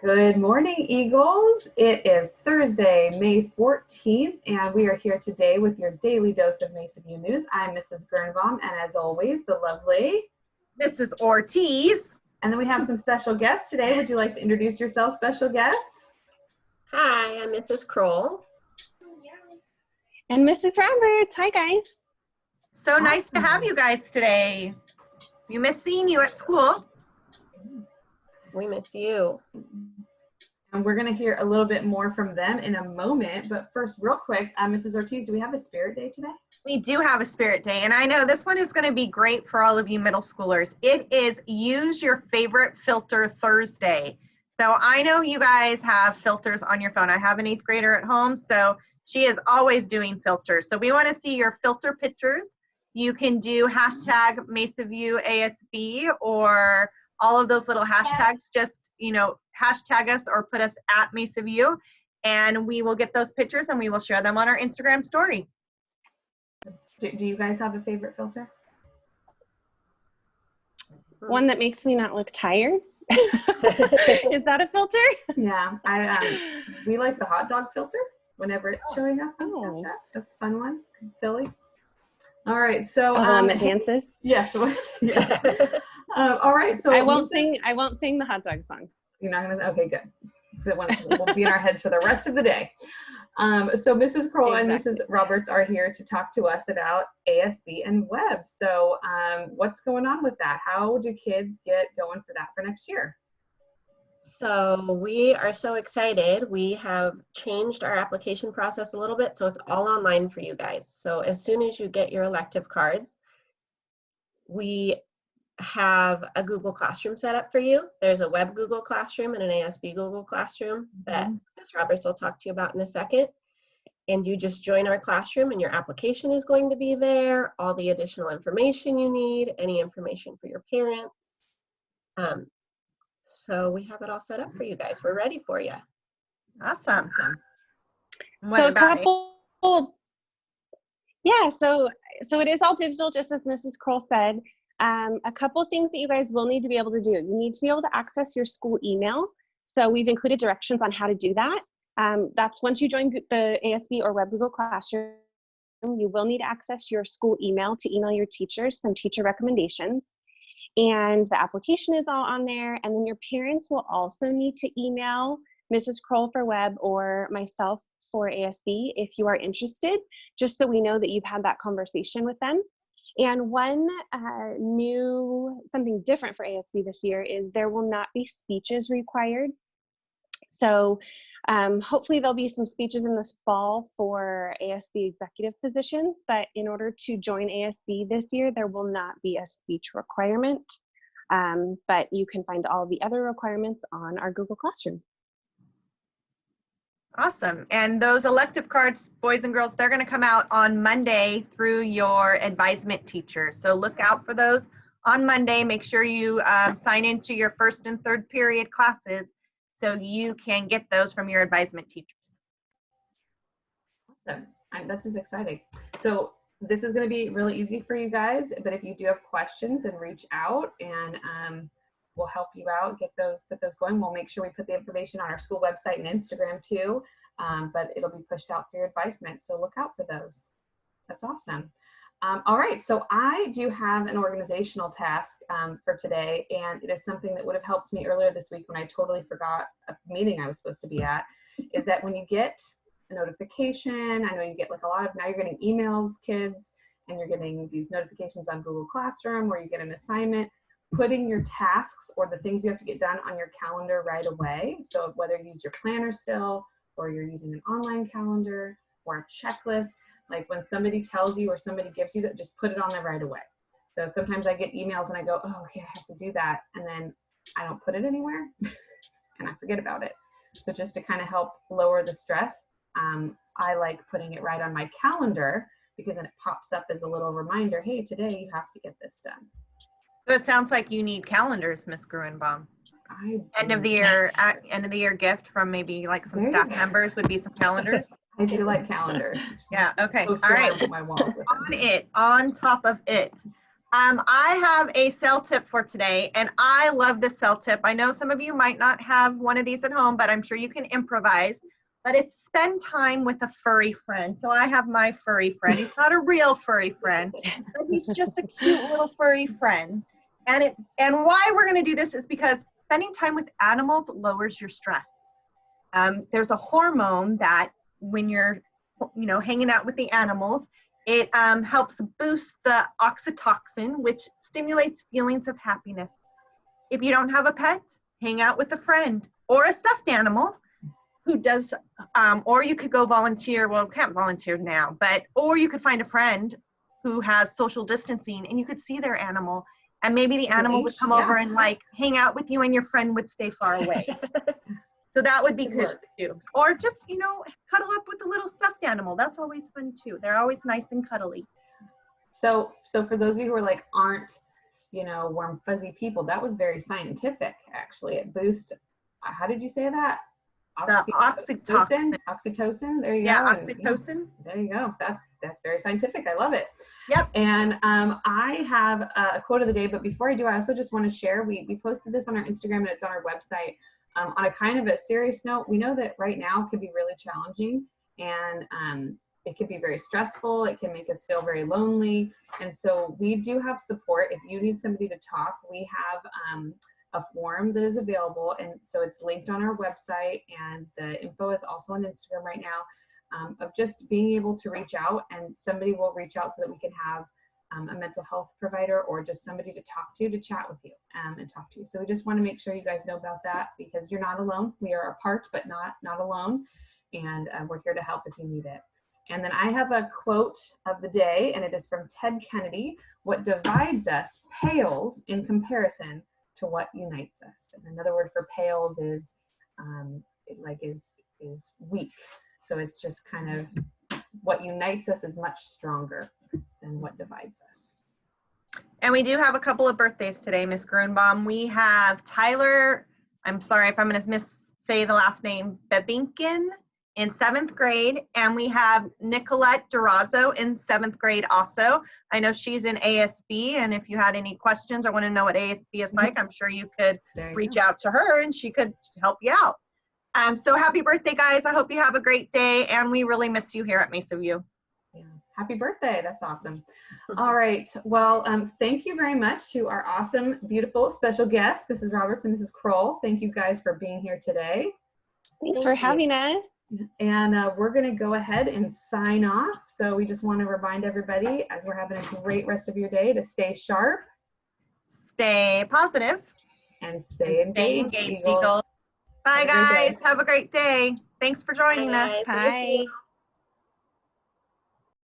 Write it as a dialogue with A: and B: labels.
A: Good morning, Eagles. It is Thursday, May 14th, and we are here today with your daily dose of Mesa View news. I'm Mrs. Birnbaum, and as always, the lovely
B: Mrs. Ortiz.
A: And then we have some special guests today. Would you like to introduce yourself, special guests?
C: Hi, I'm Mrs. Croal.
D: And Mrs. Roberts. Hi, guys.
B: So awesome. Nice to have you guys today. We miss seeing you at school.
C: We miss you.
A: And we're going to hear a little bit more from them in a moment. But first, real quick, Mrs. Ortiz, do we have a spirit day today?
B: We do have a spirit day. And I know this one is going to be great for all of you middle schoolers. It is Use Your Favorite Filter Thursday. So I know you guys have filters on your phone. I have an 8th grader at home, so she is always doing filters. So we want to see your filter pictures. You can do hashtag Mesa View ASB or all of those little hashtags. Just, hashtag us or put us at Mesa View, and we will get those pictures and we will share them on our Instagram story.
A: Do you guys have a favorite filter?
D: One that makes me not look tired. Is that a filter?
A: Yeah, we like the hot dog filter whenever it's showing up. Oh, that's a fun one. It's silly. All right, so
D: the one that dances.
A: Yes. Yes. All right, so
D: I won't sing the hot dog song.
A: You're not gonna. Okay, good. So we'll be in our heads for the rest of the day. So Mrs. Croal and Mrs. Roberts are here to talk to us about ASB and web. So what's going on with that? How do kids get going for that for next year?
C: So we are so excited. We have changed our application process a little bit, so it's all online for you guys. So as soon as you get your elective cards, we have a Google Classroom set up for you. There's a web Google Classroom and an ASB Google Classroom that Ms. Roberts will talk to you about in a second. And you just join our classroom and your application is going to be there, all the additional information you need, any information for your parents. So we have it all set up for you guys. We're ready for you.
B: Awesome.
D: So a couple, so it is all digital, just as Mrs. Croal said. A couple things that you guys will need to be able to do. You need to be able to access your school email. So we've included directions on how to do that. That's once you join the ASB or web Google Classroom, you will need to access your school email to email your teachers some teacher recommendations. And the application is all on there. And then your parents will also need to email Mrs. Croal for web or myself for ASB if you are interested, just so we know that you've had that conversation with them. And one something different for ASB this year is there will not be speeches required. So hopefully there'll be some speeches in this fall for ASB executive positions, but in order to join ASB this year, there will not be a speech requirement, but you can find all the other requirements on our Google Classroom.
B: Awesome. And those elective cards, boys and girls, they're going to come out on Monday through your advisement teacher. So look out for those on Monday. Make sure you sign into your 1st and 3rd period classes so you can get those from your advisement teachers.
A: Awesome. This is exciting. So this is going to be really easy for you guys, but if you do have questions, then reach out and we'll help you out, put those going. We'll make sure we put the information on our school website and Instagram too, but it'll be pushed out for your advisement. So look out for those. That's awesome. All right, so I do have an organizational task for today, and it is something that would have helped me earlier this week when I totally forgot a meeting I was supposed to be at, is that when you get a notification, I know you get now you're getting emails, kids, and you're getting these notifications on Google Classroom where you get an assignment, putting your tasks or the things you have to get done on your calendar right away. So whether you use your planner still, or you're using an online calendar or a checklist, like when somebody tells you or somebody gives you that, just put it on there right away. So sometimes I get emails and I go, oh, okay, I have to do that. And then I don't put it anywhere and I forget about it. So just to kind of help lower the stress, I like putting it right on my calendar because then it pops up as a little reminder, hey, today you have to get this done.
B: So it sounds like you need calendars, Miss Gruenbaum. End of the year gift from maybe like some staff members would be some calendars.
A: I do like calendars.
B: Yeah. Okay. All right.
A: My walls
B: On top of it, I have a sale tip for today, and I love this sale tip. I know some of you might not have one of these at home, but I'm sure you can improvise. But it's spend time with a furry friend. So I have my furry friend. He's not a real furry friend, but he's just a cute little furry friend. And why we're going to do this is because spending time with animals lowers your stress. There's a hormone that when you're, hanging out with the animals, it helps boost the oxytocin, which stimulates feelings of happiness. If you don't have a pet, hang out with a friend or a stuffed animal who does, or you could go volunteer. Well, can't volunteer now, or you could find a friend who has social distancing and you could see their animal, and maybe the animal would come over and like hang out with you and your friend would stay far away. So that would be good too. Or just, cuddle up with a little stuffed animal. That's always fun too. They're always nice and cuddly.
A: So for those of you who are like, aren't, warm, fuzzy people, that was very scientific, actually. It boosts, how did you say that?
B: Oxytocin.
A: Oxytocin. There you go.
B: Yeah, oxytocin.
A: There you go. That's very scientific. I love it.
B: Yep.
A: And I have a quote of the day, but before I do, I also just want to share, we posted this on our Instagram and it's on our website. On a kind of a serious note, we know that right now it can be really challenging, and it can be very stressful. It can make us feel very lonely. And so we do have support. If you need somebody to talk, we have a form that is available. And so it's linked on our website, and the info is also on Instagram right now, of just being able to reach out, and somebody will reach out so that we can have a mental health provider or just somebody to talk to chat with you and talk to you. So we just want to make sure you guys know about that, because you're not alone. We are apart, but not alone. And we're here to help if you need it. And then I have a quote of the day, and it is from Ted Kennedy. What divides us pales in comparison to what unites us. And another word for pales is is weak. So it's just kind of what unites us is much stronger than what divides us.
B: And we do have a couple of birthdays today, Miss Grunbaum. We have Tyler, I'm sorry if I'm going to say the last name, Bebinkin in 7th grade. And we have Nicolette Durazo in 7th grade also. I know she's in ASB, and if you had any questions or want to know what ASB is like, I'm sure you could reach out to her and she could help you out. So happy birthday, guys. I hope you have a great day, and we really miss you here at Mesa View.
A: Yeah. Happy birthday. That's awesome. All right. Well, thank you very much to our awesome, beautiful, special guests, Mrs. Roberts and Mrs. Croal. Thank you guys for being here today.
D: Thanks for having us.
A: And we're going to go ahead and sign off. So we just want to remind everybody, as we're having a great rest of your day, to stay sharp,
B: stay positive,
A: and stay engaged,
B: Eagles. Bye, guys. Have a great day. Thanks for joining us.
D: Bye.